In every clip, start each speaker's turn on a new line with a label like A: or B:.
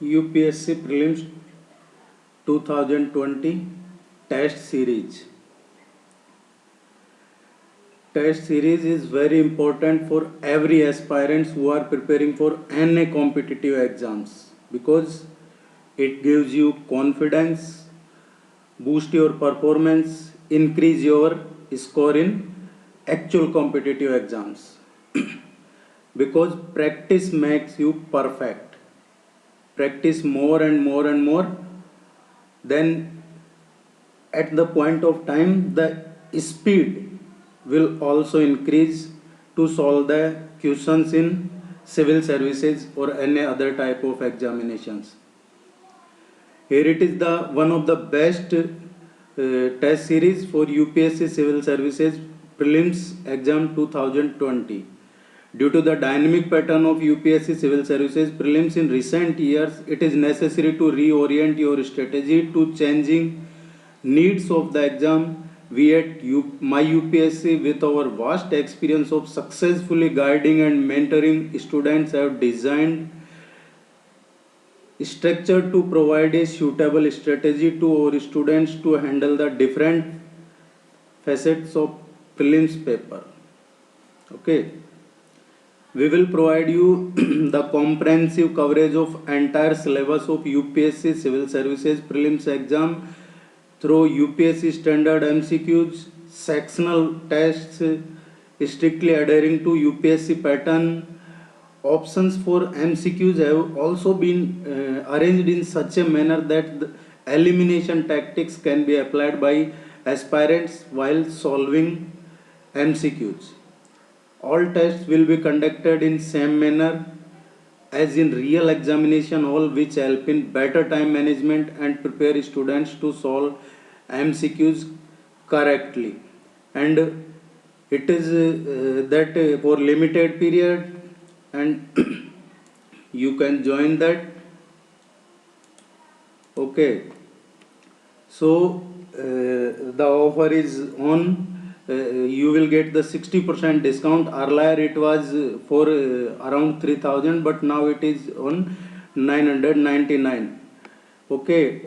A: UPSC Prelims 2020 Test Series. Test series is very important for every aspirants who are preparing for any competitive exams because it gives you confidence, boost your performance, increase your score in actual competitive exams. Because practice makes you perfect. Practice more and more and more, then at the point of time the speed will also increase to solve the questions in civil services or any other type of examinations. Here it is the one of the best test series for UPSC Civil Services Prelims Exam 2020. Due to the dynamic pattern of UPSC Civil Services Prelims in recent years, it is necessary to reorient your strategy to changing needs of the exam. We at My UPSC, with our vast experience of successfully guiding and mentoring students, have designed structure to provide a suitable strategy to our students to handle the different facets of prelims paper. Okay, we will provide you the comprehensive coverage of entire syllabus of UPSC Civil Services Prelims exam through UPSC standard MCQs, sectional tests, strictly adhering to UPSC pattern. Options for MCQs have also been arranged in such a manner that the elimination tactics can be applied by aspirants while solving MCQs. All tests will be conducted in same manner as in real examination, all which help in better time management and prepare students to solve MCQs correctly. And it is that for limited period, and you can join that. Okay, so the offer is on. You will get the 60% discount. Earlier it was for around 3000, but now it is on 999. Okay,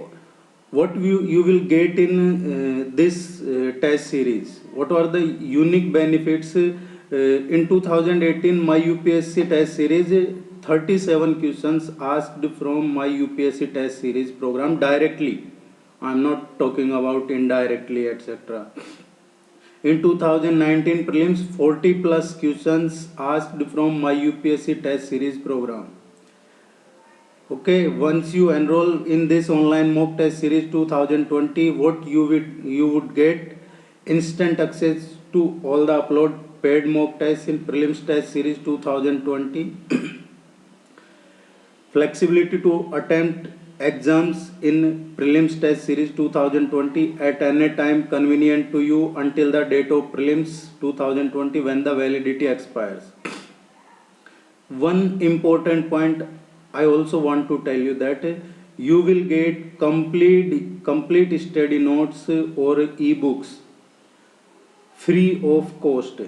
A: what you will get in this test series? What are the unique benefits? In 2018 My UPSC test series, 37 questions asked from My UPSC test series program directly. I am not talking about indirectly, etc. In 2019 prelims, 40 plus questions asked from My UPSC test series program. Okay, once you enroll in this online mock test series 2020, what you would get instant access to all the upload paid mock tests in prelims test series 2020, flexibility to attempt exams in prelims test series 2020 at any time convenient to you until the date of prelims 2020 when the validity expires. One important point I also want to tell you that you will get complete study notes or ebooks free of cost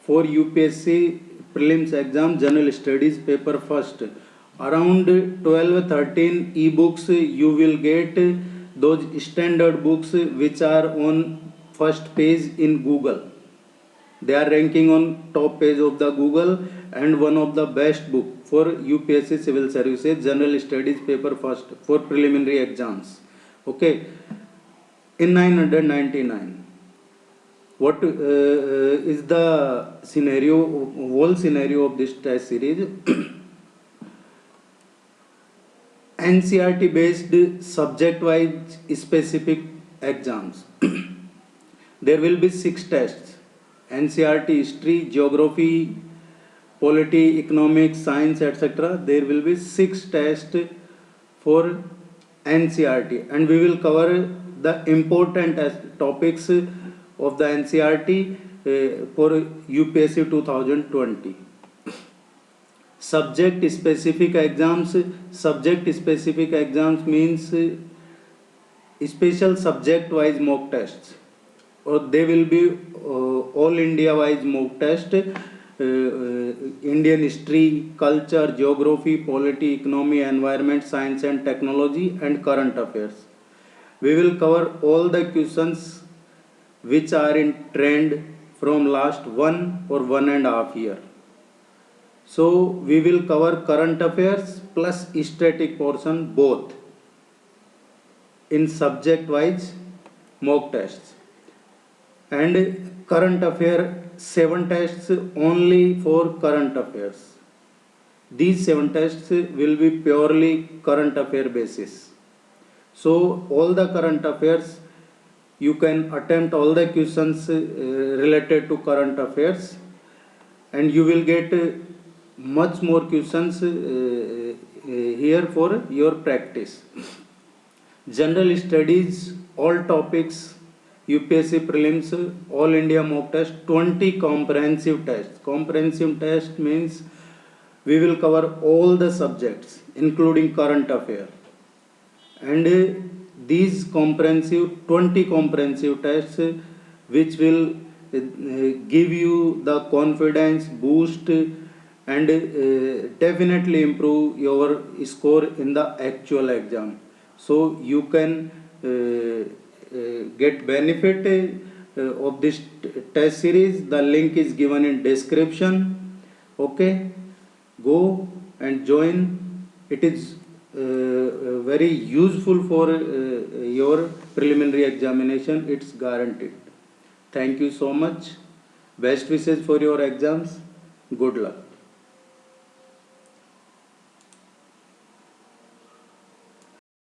A: for UPSC prelims exam general studies paper first. Around 12-13 ebooks you will get, those standard books which are on first page in Google. They are ranking on top page of the Google and one of the best book for UPSC Civil Services General Studies paper first for preliminary exams. Okay, in 999. What is the whole scenario of this test series? NCERT based subject wise specific exams. There will be 6 tests: NCERT history, geography, polity, economics, science, etc. There will be 6 tests for NCERT, and we will cover the important topics of the NCERT for UPSC 2020. Subject specific exams means special subject wise mock tests, or they will be all India wise mock test Indian history, culture, geography, polity, economy, environment, science and technology, and current affairs. We will cover all the questions which are in trend from last 1 or 1.5 year. So we will cover current affairs plus static portion both in subject wise mock tests, and current affair 7 tests only for current affairs. These 7 tests will be purely current affair basis. So all the current affairs you can attempt all the questions related to current affairs, and you will get much more questions here for your practice. General studies, all topics, UPSC prelims, all India mock test, 20 comprehensive tests. Comprehensive test means we will cover all the subjects including current affair, and these comprehensive 20 comprehensive tests which will give you the confidence boost and definitely improve your score in the actual exam. So you can get benefit of this test series. The link is given in description. Okay, go and join. It is very useful for your preliminary examination. It's guaranteed. Thank you so much. Best wishes for your exams. Good luck.